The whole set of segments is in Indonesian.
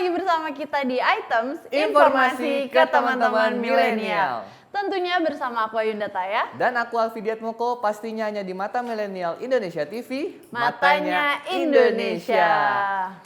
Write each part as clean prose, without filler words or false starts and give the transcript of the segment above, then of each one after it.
lagi bersama kita di Items Informasi ke teman-teman milenial. Tentunya bersama aku Ayunda Taya. Dan aku Alfidiat Moko, pastinya hanya di Mata Milenial Indonesia TV, Matanya Indonesia.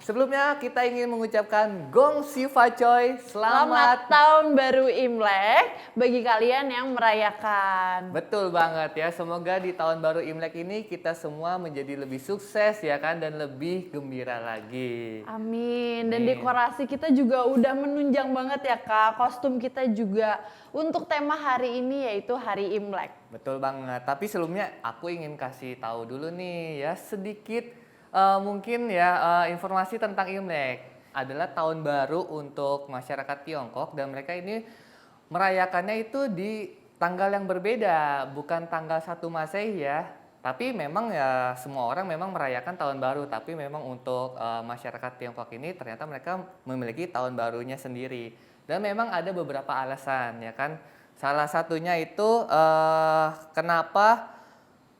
Sebelumnya kita ingin mengucapkan Gong Siva Coy, Selamat Tahun Baru Imlek bagi kalian yang merayakan. Betul banget ya, semoga di Tahun Baru Imlek ini kita semua menjadi lebih sukses ya kan, dan lebih gembira lagi. Amin. Dan dekorasi kita juga udah menunjang banget ya Kak, kostum kita juga untuk tema hari ini yaitu Hari Imlek. Betul banget, tapi sebelumnya aku ingin kasih tahu dulu nih ya sedikit mungkin ya informasi tentang Imlek. Adalah tahun baru untuk masyarakat Tiongkok dan mereka ini merayakannya itu di tanggal yang berbeda, bukan tanggal 1 Masehi ya. Tapi memang ya semua orang memang merayakan tahun baru, tapi memang untuk masyarakat Tiongkok ini ternyata mereka memiliki tahun barunya sendiri. Dan memang ada beberapa alasan ya kan. Salah satunya itu kenapa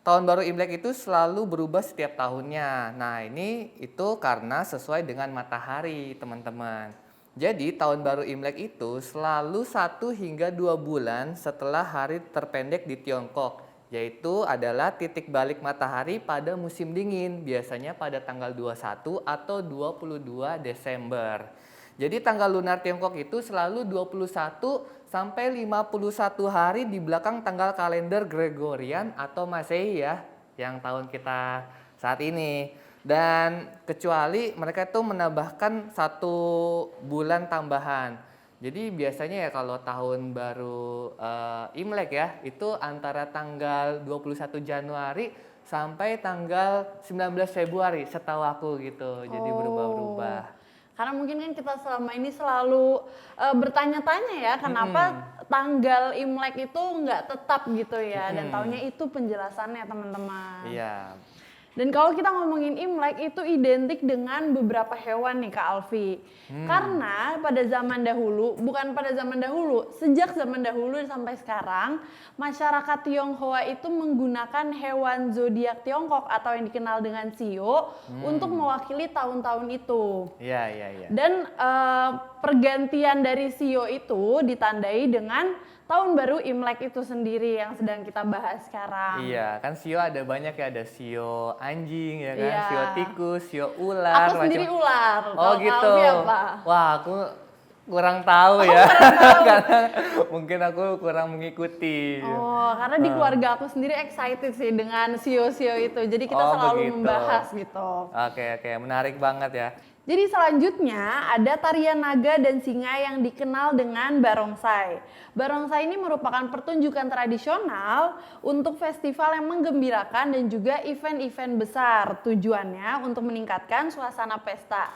tahun baru Imlek itu selalu berubah setiap tahunnya. Nah ini itu karena sesuai dengan matahari teman-teman. Jadi tahun baru Imlek itu selalu 1 hingga 2 bulan setelah hari terpendek di Tiongkok. Yaitu adalah titik balik matahari pada musim dingin. Biasanya pada tanggal 21 atau 22 Desember. Jadi tanggal lunar Tiongkok itu selalu 21 sampai 51 hari di belakang tanggal kalender Gregorian atau Masehi ya, yang tahun kita saat ini. Dan kecuali mereka itu menambahkan 1 bulan tambahan. Jadi biasanya ya kalau tahun baru Imlek ya, itu antara tanggal 21 Januari sampai tanggal 19 Februari setahu aku gitu. Jadi berubah-ubah. Karena mungkin kan kita selama ini selalu bertanya-tanya ya kenapa tanggal Imlek itu nggak tetap gitu ya. Dan taunya itu penjelasannya teman-teman. Iya. Dan kalau kita ngomongin Imlek itu identik dengan beberapa hewan nih Kak Alfi. Karena pada zaman dahulu, bukan pada zaman dahulu, sejak zaman dahulu sampai sekarang, masyarakat Tionghoa itu menggunakan hewan zodiak Tiongkok atau yang dikenal dengan Shio untuk mewakili tahun-tahun itu. Iya. Dan pergantian dari Shio itu ditandai dengan tahun baru Imlek itu sendiri yang sedang kita bahas sekarang. Iya, kan Shio ada banyak ya, ada Shio anjing ya kan, Iya. Shio tikus, Shio ular. Aku sendiri ular. Oh Kalau gitu. Alfi apa? Wah, aku kurang tahu ya. Kurang tahu. Karena mungkin aku kurang mengikuti. Oh, karena di keluarga aku sendiri excited sih dengan Shio-Shio itu. Jadi kita selalu begitu. membahas gitu. Oke, menarik banget ya. Jadi selanjutnya ada tarian naga dan singa yang dikenal dengan barongsai. Barongsai ini merupakan pertunjukan tradisional untuk festival yang menggembirakan dan juga event-event besar. Tujuannya untuk meningkatkan suasana pesta.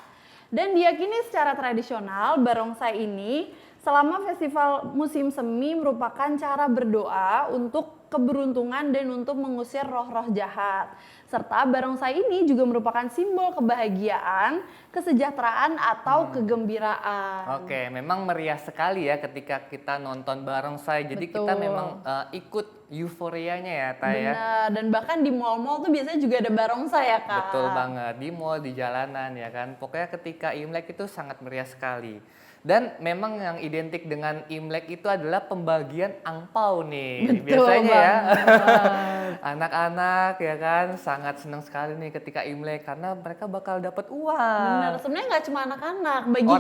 Dan diyakini secara tradisional barongsai ini selama festival musim semi merupakan cara berdoa untuk keberuntungan dan untuk mengusir roh-roh jahat. Serta barongsai ini juga merupakan simbol kebahagiaan, kesejahteraan atau kegembiraan. Oke, memang meriah sekali ya ketika kita nonton barongsai. Jadi kita Betul. memang ikut euforianya ya, Taya. Benar, dan bahkan di mall-mall tuh biasanya juga ada barongsai ya Kak. Betul banget, di mall, di jalanan ya kan. Pokoknya ketika Imlek itu sangat meriah sekali. Dan memang yang identik dengan Imlek itu adalah pembagian angpau nih. Betul Biasanya ya. banget. Anak-anak ya kan sangat senang sekali nih ketika Imlek karena mereka bakal dapat uang. Benar, sebenarnya nggak cuma anak-anak, bagi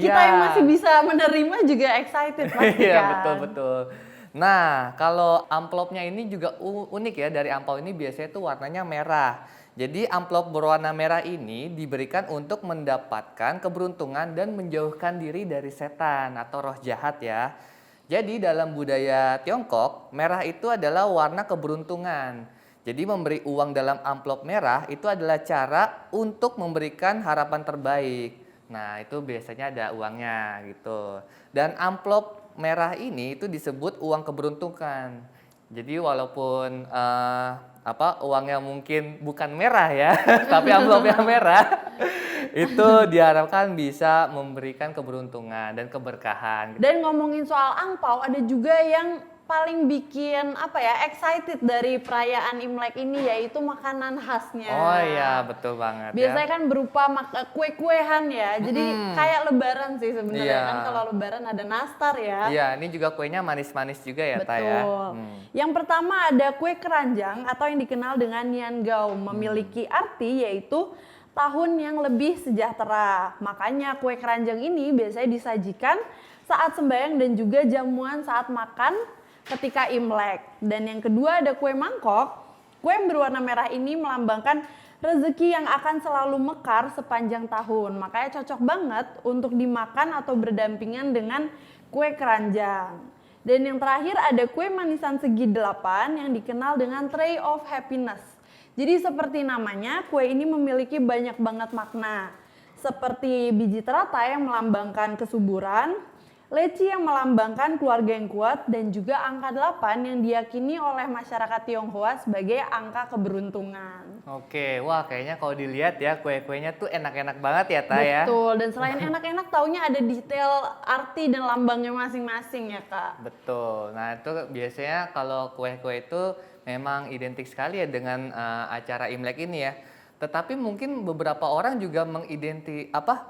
kita iya. yang masih bisa menerima juga excited pasti Iya, kan. betul. Nah, kalau amplopnya ini juga unik ya, dari ampau ini biasanya tuh warnanya merah. Jadi amplop berwarna merah ini diberikan untuk mendapatkan keberuntungan dan menjauhkan diri dari setan atau roh jahat ya. Jadi dalam budaya Tiongkok, merah itu adalah warna keberuntungan. Jadi memberi uang dalam amplop merah itu adalah cara untuk memberikan harapan terbaik. Nah, itu biasanya ada uangnya gitu. Dan amplop merah ini itu disebut uang keberuntungan. Jadi walaupun uangnya mungkin bukan merah ya, tapi amplopnya merah, itu diharapkan bisa memberikan keberuntungan dan keberkahan. Dan ngomongin soal angpau, ada juga yang paling bikin excited dari perayaan Imlek ini yaitu makanan khasnya. Oh iya, betul banget Biasanya ya. kan berupa kue-kuehan ya. Jadi kayak lebaran sih sebenarnya Iya. kan, kalau lebaran ada nastar ya. Iya, ini juga kuenya manis-manis juga ya, Ta ya. Betul. Yang pertama ada kue keranjang atau yang dikenal dengan Niangao, memiliki arti yaitu tahun yang lebih sejahtera. Makanya kue keranjang ini biasanya disajikan saat sembahyang dan juga jamuan saat makan ketika Imlek. Dan yang kedua ada kue mangkok. Kue yang berwarna merah ini melambangkan rezeki yang akan selalu mekar sepanjang tahun. Makanya cocok banget untuk dimakan atau berdampingan dengan kue keranjang. Dan yang terakhir ada kue manisan segi 8 yang dikenal dengan Tray of Happiness. Jadi seperti namanya, kue ini memiliki banyak banget makna. Seperti biji teratai yang melambangkan kesuburan, leci yang melambangkan keluarga yang kuat, dan juga angka 8 yang diyakini oleh masyarakat Tionghoa sebagai angka keberuntungan. Oke, wah kayaknya kalau dilihat ya kue-kuenya tuh enak-enak banget ya, Ta ya. Betul, dan selain enak-enak taunya ada detail arti dan lambangnya masing-masing ya Kak. Betul. Nah, itu biasanya kalau kue-kue itu memang identik sekali ya dengan acara Imlek ini ya. Tetapi mungkin beberapa orang juga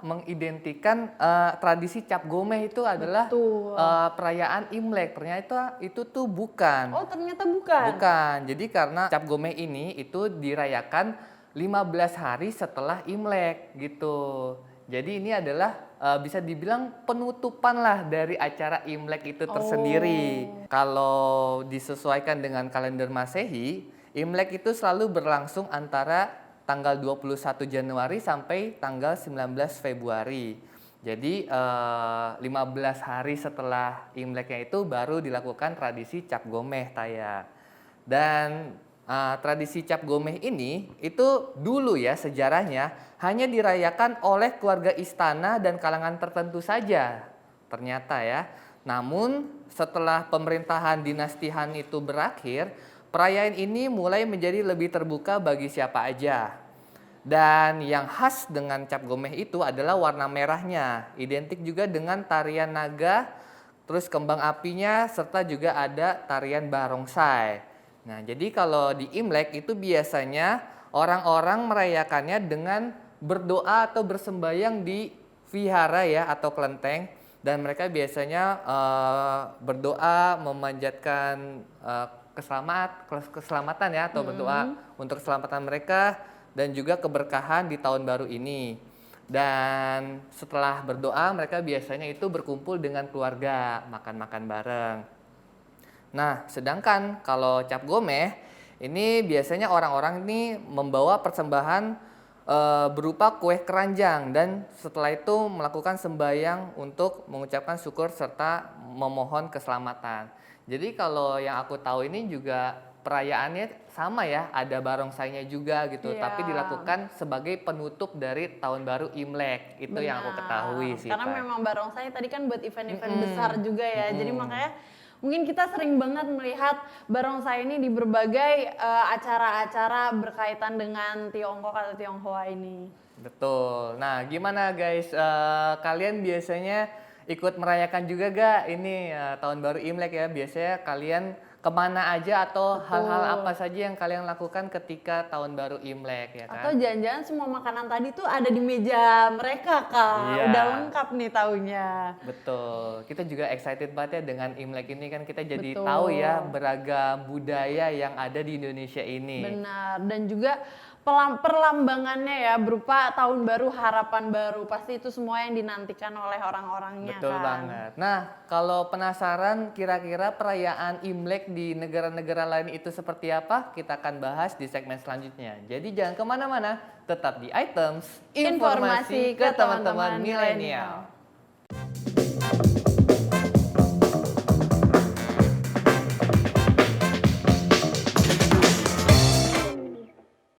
mengidentikan tradisi Cap Gomeh itu adalah Betul. perayaan Imlek. Ternyata itu tuh bukan. Oh ternyata bukan? Bukan. Jadi karena Cap Gomeh ini itu dirayakan 15 hari setelah Imlek gitu. Jadi ini adalah bisa dibilang penutupan lah dari acara Imlek itu tersendiri. Kalau disesuaikan dengan kalender Masehi, Imlek itu selalu berlangsung antara tanggal 21 Januari sampai tanggal 19 Februari. Jadi 15 hari setelah Imleknya itu baru dilakukan tradisi Cap Gomeh, Taya. Dan tradisi Cap Gomeh ini itu dulu ya sejarahnya hanya dirayakan oleh keluarga istana dan kalangan tertentu saja. Ternyata ya. Namun setelah pemerintahan dinasti Han itu berakhir, perayaan ini mulai menjadi lebih terbuka bagi siapa aja. Dan yang khas dengan Cap Gomeh itu adalah warna merahnya. Identik juga dengan tarian naga, terus kembang apinya, serta juga ada tarian barongsai. Nah, jadi kalau di Imlek itu biasanya orang-orang merayakannya dengan berdoa atau bersembayang di vihara ya atau kelenteng. Dan mereka biasanya berdoa memanjatkan keselamatan ya atau berdoa untuk keselamatan mereka dan juga keberkahan di tahun baru ini. Dan setelah berdoa mereka biasanya itu berkumpul dengan keluarga, makan-makan bareng. Nah, sedangkan kalau Cap Gomeh ini biasanya orang-orang ini membawa persembahan berupa kue keranjang dan setelah itu melakukan sembahyang untuk mengucapkan syukur serta memohon keselamatan. Jadi kalau yang aku tahu ini juga perayaannya sama ya, ada barongsainya juga gitu, Iya. tapi dilakukan sebagai penutup dari tahun baru Imlek. Itu yang aku Benar. ketahui sih. Karena Pak. memang barongsai tadi kan buat event-event besar juga ya. Jadi makanya mungkin kita sering banget melihat barongsai ini di berbagai acara-acara berkaitan dengan Tiongkok atau Tionghoa ini. Betul. Nah, gimana guys? Kalian biasanya ikut merayakan juga gak ini tahun baru Imlek ya? Biasanya kalian kemana aja atau hal-hal apa saja yang kalian lakukan ketika tahun baru Imlek ya kan? Atau jangan-jangan semua makanan tadi tuh ada di meja mereka Kak. Iya. Udah lengkap nih taunya. Betul. Kita juga excited banget ya dengan Imlek ini kan kita jadi Betul. tahu ya beragam budaya yang ada di Indonesia ini. Benar. Dan juga perlambangannya ya berupa tahun baru, harapan baru. Pasti itu semua yang dinantikan oleh orang-orangnya Betul kan. banget. Nah, kalau penasaran kira-kira perayaan Imlek di negara-negara lain itu seperti apa? Kita akan bahas di segmen selanjutnya. Jadi jangan kemana-mana, tetap di Items Informasi ke teman-teman milenial.